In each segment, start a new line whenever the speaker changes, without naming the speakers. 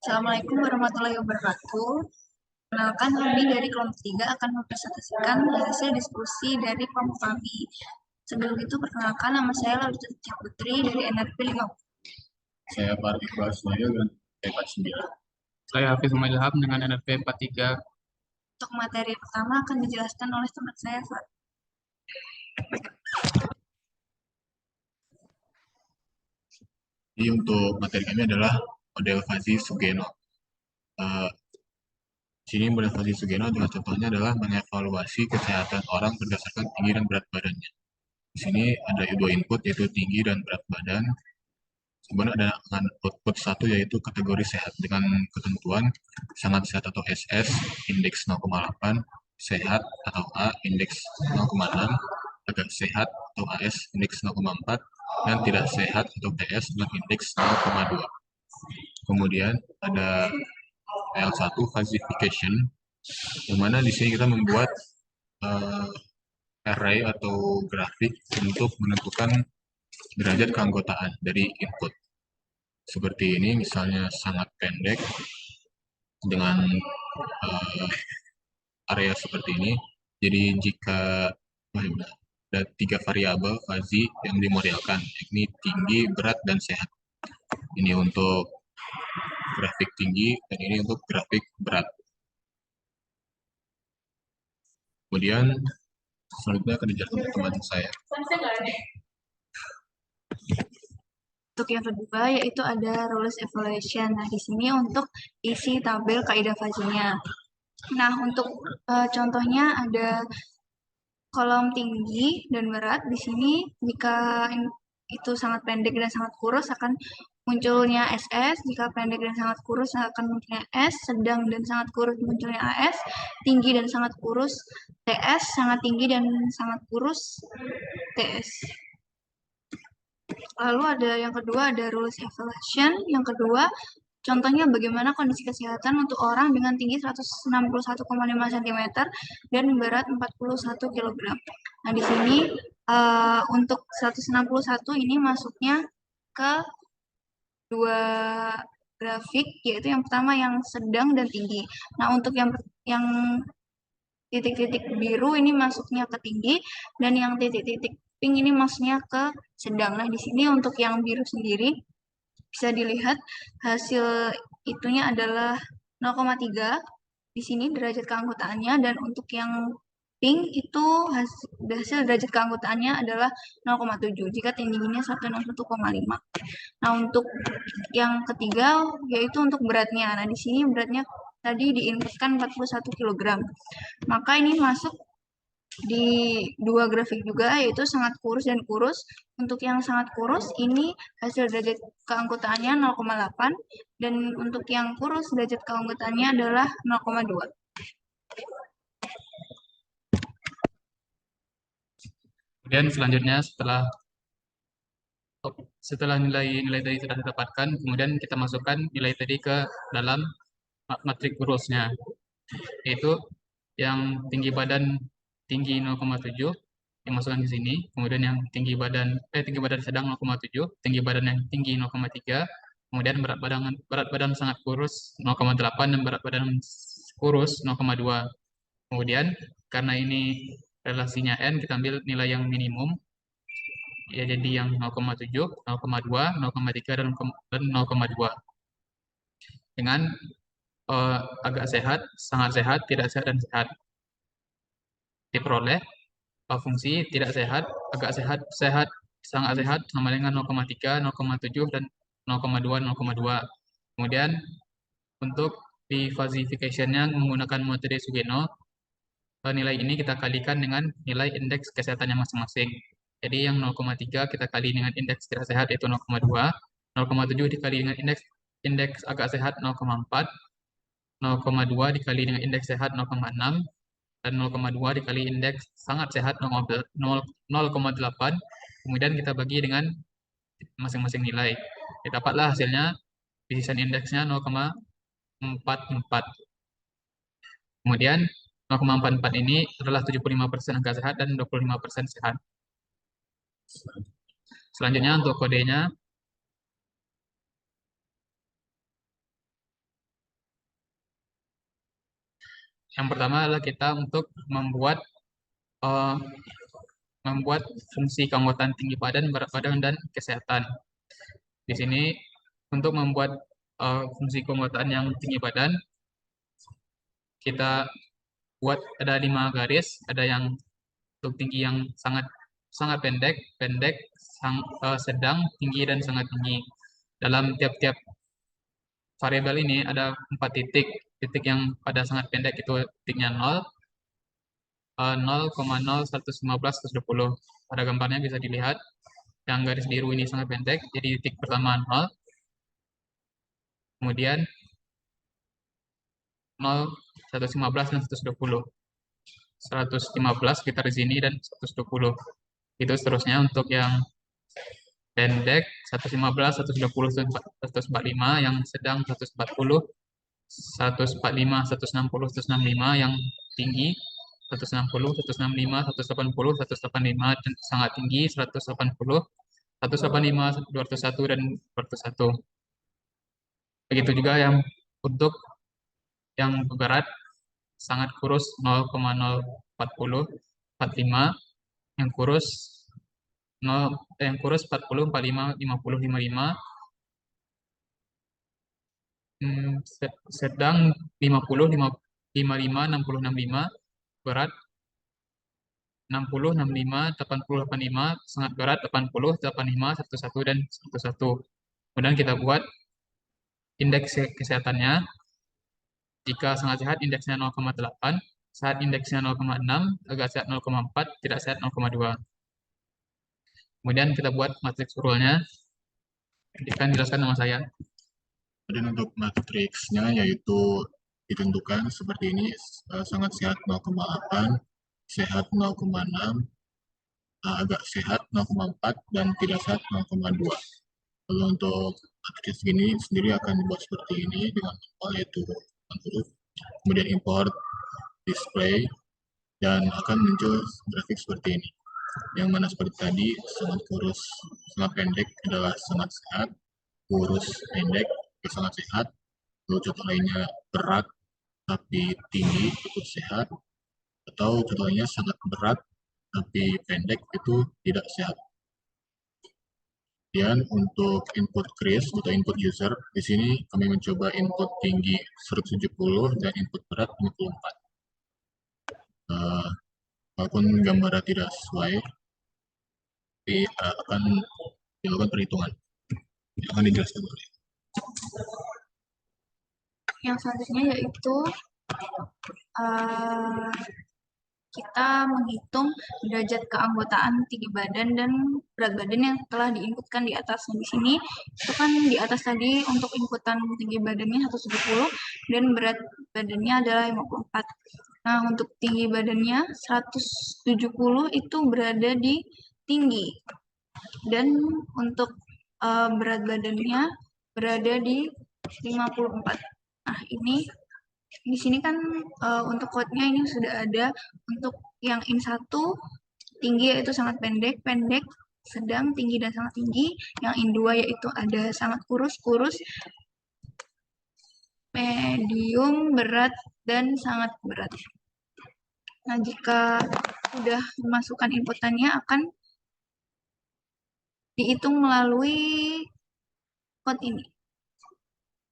Assalamualaikum warahmatullahi wabarakatuh. Kenalkan, kami dari kelompok 3 akan mempresentasikan hasil diskusi dari kelompok kami. Sebelum itu, perkenalkan, nama saya Laura Putri dari NRP 5.
Saya Pak Iqbal Sumayo dengan P49.
Saya Hafiz Ilham dengan NRP 43.
Untuk materi pertama akan dijelaskan oleh teman saya, Pak.
Jadi untuk materi kami adalah model Fuzzy Sugeno. Di sini model Fuzzy Sugeno adalah contohnya adalah mengevaluasi kesehatan orang berdasarkan tinggi dan berat badannya. Di sini ada dua input yaitu tinggi dan berat badan. Kemudian ada output satu yaitu kategori sehat dengan ketentuan sangat sehat atau SS indeks 0,8, sehat atau A indeks 0,6, agak sehat atau AS indeks 0,4, dan tidak sehat atau TS dengan indeks 0,2. Kemudian ada L1 classification, yang mana di sini kita membuat array atau grafik untuk menentukan derajat keanggotaan dari input. Seperti ini, misalnya sangat pendek dengan area seperti ini. Jadi jika ada 3 variabel fuzzy yang dimodelkan, yakni tinggi, berat, dan sehat. Ini untuk grafik tinggi dan ini untuk grafik berat. Kemudian selanjutnya akan dijelaskan oleh teman saya.
Untuk yang kedua yaitu ada rules evaluation. Nah, di sini untuk isi tabel kaidah fuzzy-nya. Nah, untuk contohnya ada kolom tinggi dan berat. Di sini jika itu sangat pendek dan sangat kurus akan munculnya SS, jika pendek dan sangat kurus akan munculnya S, sedang dan sangat kurus munculnya AS, tinggi dan sangat kurus TS, sangat tinggi dan sangat kurus TS. Lalu ada yang kedua, ada rules evaluation. Yang kedua, contohnya bagaimana kondisi kesehatan untuk orang dengan tinggi 161,5 cm dan berat 41 kg. Nah, di sini untuk 161 ini masuknya ke dua grafik, yaitu yang pertama yang sedang dan tinggi. Nah, untuk yang titik-titik biru ini masuknya ke tinggi, dan yang titik-titik pink ini masuknya ke sedang. Nah, di sini untuk yang biru sendiri bisa dilihat hasil itunya adalah 0,3 di sini derajat keanggotaannya, dan untuk yang pink itu hasil derajat keanggotaannya adalah 0,7 jika tingginya 161,5. Nah, untuk yang ketiga yaitu untuk beratnya. Nah, di sini beratnya tadi diinputkan 41 kg. Maka ini masuk di dua grafik juga, yaitu sangat kurus dan kurus. Untuk yang sangat kurus ini hasil derajat keanggotaannya 0,8, dan untuk yang kurus derajat keanggotaannya adalah 0,2.
Kemudian selanjutnya setelah nilai-nilai tadi sudah didapatkan, kemudian kita masukkan nilai tadi ke dalam matrik kurusnya, yaitu yang tinggi badan tinggi 0,7 dimasukkan di sini, kemudian yang tinggi badan sedang 0,7, tinggi badan yang tinggi 0,3, kemudian berat badan sangat kurus 0,8 dan berat badan kurus 0,2. Kemudian karena ini relasinya n, kita ambil nilai yang minimum, ya jadi yang 0,7, 0,2, 0,3 dan 0,2. Dengan agak sehat, sangat sehat, tidak sehat, dan sehat. Diperoleh fungsi tidak sehat, agak sehat, sehat, sangat sehat sama dengan 0,3, 0,7, dan 0,2, 0,2. Kemudian untuk di falsification-nya menggunakan metode Sugeno, nilai ini kita kalikan dengan nilai indeks kesehatannya masing-masing. Jadi yang 0,3 kita kali dengan indeks tidak sehat yaitu 0,2, 0,7 dikali dengan indeks agak sehat 0,4, 0,2 dikali dengan indeks sehat 0,6, dan 0,2 dikali indeks sangat sehat 0,8. Kemudian kita bagi dengan masing-masing nilai. Dapatlah hasilnya decision indeksnya 0,44. Kemudian 0,44 ini adalah 75% agak sehat dan 25% sehat. Selanjutnya untuk kodenya, Yang pertama adalah kita untuk eh, membuat fungsi keanggotaan tinggi badan, berat badan, dan kesehatan. Di sini untuk membuat fungsi keanggotaan yang tinggi badan, kita buat ada 5 garis, ada yang untuk tinggi yang sangat sangat pendek, pendek, sedang, tinggi, dan sangat tinggi. Dalam tiap-tiap variabel ini ada 4 titik. Titik yang pada sangat pendek itu titiknya 0, 0,0, 115, 120. Pada gambarnya bisa dilihat yang garis biru ini sangat pendek, jadi titik pertama 0, kemudian 0, 115, dan 120. 115 sekitar di sini dan 120. Itu seterusnya untuk yang pendek 115, 120, 145, yang sedang 140, 145, 160, 165, yang tinggi 160, 165, 180, 185, dan sangat tinggi 180, 185, 201, dan 201. Begitu juga yang untuk yang berat sangat kurus 0,040, 45, yang kurus 0, yang kurus 40, 45, 50, 55, sedang 50, 55, 60, 65, berat 60, 65, 80, 85, sangat berat 80, 85, 11, dan 11. Kemudian kita buat indeks kesehatannya. Jika sangat sehat indeksnya 0,8, saat indeksnya 0,6, agak sehat 0,4, tidak sehat 0,2. Kemudian kita buat matriks rule-nya. Akan jelaskan nama saya.
Dan untuk matriksnya yaitu ditentukan seperti ini, sangat sehat 0,8, sehat 0,6, agak sehat 0,4, dan tidak sehat 0,2. Lalu untuk matriks ini sendiri akan dibuat seperti ini dengan tombol yaitu huruf, kemudian import display, dan akan muncul grafik seperti ini. Yang mana seperti tadi, sangat kurus, sangat pendek adalah sangat sehat, kurus, pendek, sangat sehat. Lalu contoh lainnya berat tapi tinggi itu sehat, atau contoh lainnya sangat berat tapi pendek itu tidak sehat. Kemudian untuk input Chris atau input user, di sini kami mencoba input tinggi 170 dan input berat 54. Walaupun gambarnya tidak sesuai, tapi akan dilakukan perhitungan. Akan dijelaskan oleh.
Yang selanjutnya yaitu kita menghitung derajat keanggotaan tinggi badan dan berat badan yang telah diinputkan di atas. Nah, di sini itu kan di atas tadi untuk inputan tinggi badannya 170 dan berat badannya adalah 54. Nah, untuk tinggi badannya 170 itu berada di tinggi dan untuk berat badannya berada di 54. Nah, ini di sini kan untuk code-nya ini sudah ada. Untuk yang in1 tinggi yaitu sangat pendek, pendek, sedang, tinggi, dan sangat tinggi. Yang in2 yaitu ada sangat kurus, kurus, medium, berat, dan sangat berat. Nah, jika sudah memasukkan inputannya akan dihitung melalui code ini.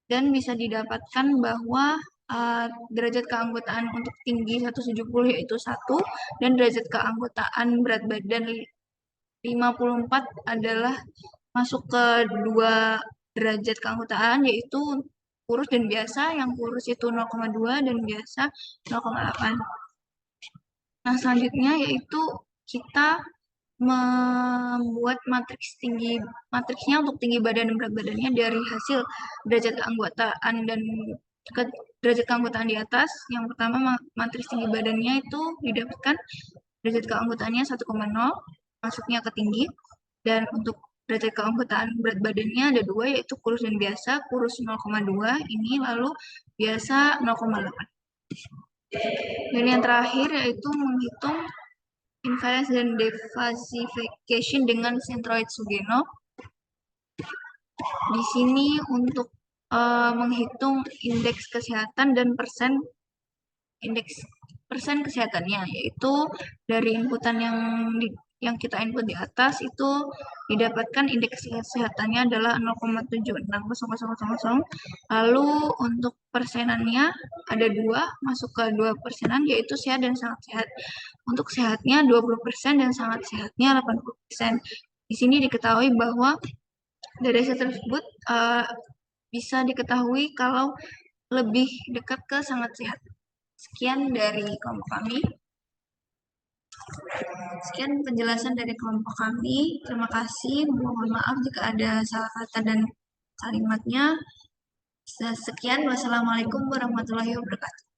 Dan bisa didapatkan bahwa derajat keanggotaan untuk tinggi 170 yaitu 1, dan derajat keanggotaan berat badan 54 adalah masuk ke 2 derajat keanggotaan, yaitu kurus dan biasa. Yang kurus itu 0,2 dan biasa 0,8. Nah, selanjutnya yaitu kita membuat matriksnya untuk tinggi badan dan berat badannya dari hasil derajat keanggotaan dan derajat keanggotaan di atas. Yang pertama, matriks tinggi badannya itu didapatkan derajat keanggotaannya 1,0, masuknya ke tinggi, dan untuk derajat keanggotaan berat badannya ada 2, yaitu kurus dan biasa. Kurus 0,2 ini, lalu biasa 0,8. Dan yang terakhir yaitu menghitung invariance dan defasification dengan centroid Sugeno. Di sini untuk menghitung indeks kesehatan dan persen indeks persen kesehatannya, yaitu dari inputan yang kita input di atas itu didapatkan indeks kesehatannya adalah 0,760000. Lalu untuk persenannya ada dua, masuk ke 2 persenan, yaitu sehat dan sangat sehat. Untuk sehatnya 20% dan sangat sehatnya 80%. Di sini diketahui bahwa dari hasil tersebut bisa diketahui kalau lebih dekat ke sangat sehat. Sekian dari kelompok kami. Sekian penjelasan dari kelompok kami. Terima kasih. Mohon maaf jika ada salah kata dan kalimatnya. Sekian. Wassalamualaikum warahmatullahi wabarakatuh.